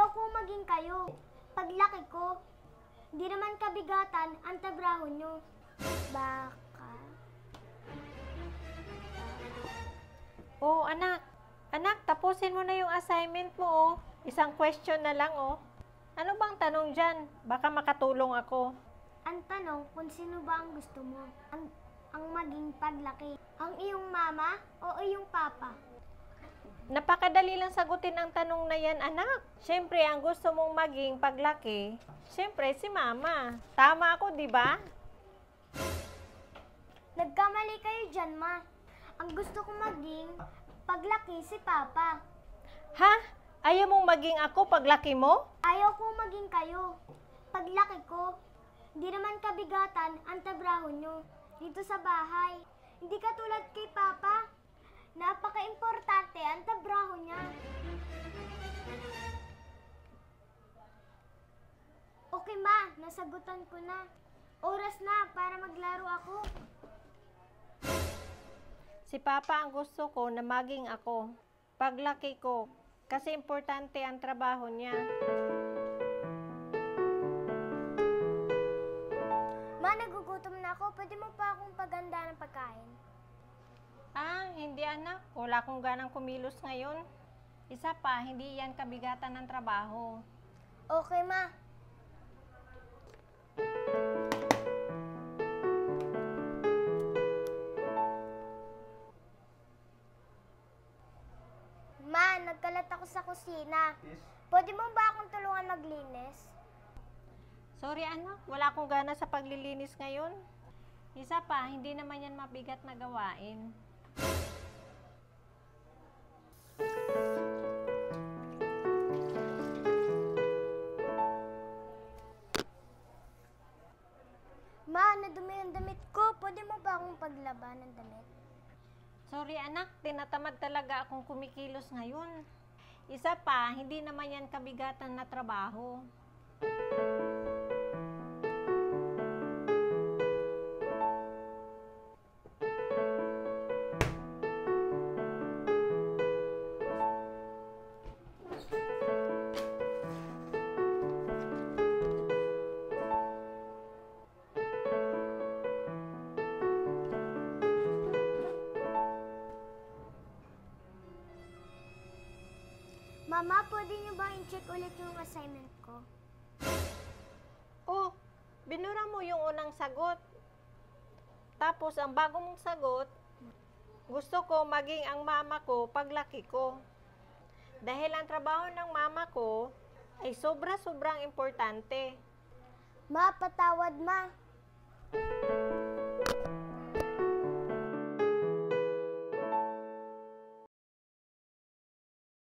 Ayaw ko maging kayo. Paglaki ko, hindi naman kabigatan ang trabaho nyo. Baka... Oh, anak. Anak, tapusin mo na yung assignment mo, oh. Isang question na lang, oh. Ano bang tanong dyan? Baka makatulong ako. Ang tanong kung sino ba ang gusto mo? Ang maging paglaki. Ang iyong mama o iyong papa? Napakadali lang sagutin ang tanong na yan, anak. Siyempre, ang gusto mong maging paglaki, siyempre, si mama. Tama ako, di ba? Nagkamali kayo dyan, ma. Ang gusto ko maging paglaki si papa. Ha? Ayaw mong maging ako paglaki mo? Ayaw ko maging kayo. Paglaki ko, hindi naman kabigatan ang trabaho nyo dito sa bahay. Hindi katulad kay papa. Napaka-importante ang trabaho niya. Okay ma, nasagutan ko na. Oras na para maglaro ako. Si papa ang gusto ko na maging ako. Paglaki ko, kasi importante ang trabaho niya. Ma, nagugutom na ako. Pwede mo pa akong paganda ng pagkain? Ah, hindi anak. Wala akong ganang kumilos ngayon. Isa pa, hindi yan kabigatan ng trabaho. Okay, ma. Ma, nagkalat ako sa kusina. Pwede mo ba akong tulungan maglinis? Sorry anak, wala akong gana sa paglilinis ngayon. Isa pa, hindi naman yan mabigat na gawain. Ma, nadumi yung damit ko. Pwede mo ba akong paglaban ng damit? Sorry anak, tinatamad talaga akong kumikilos ngayon. Isa pa, hindi naman yan kabigatan na trabaho. Mama, pwede niyo ba i-check ulit yung assignment ko? Oh, binura mo yung unang sagot. Tapos, ang bago mong sagot, gusto ko maging ang mama ko paglaki ko. Dahil ang trabaho ng mama ko ay sobra-sobrang importante. Ma, patawad ma.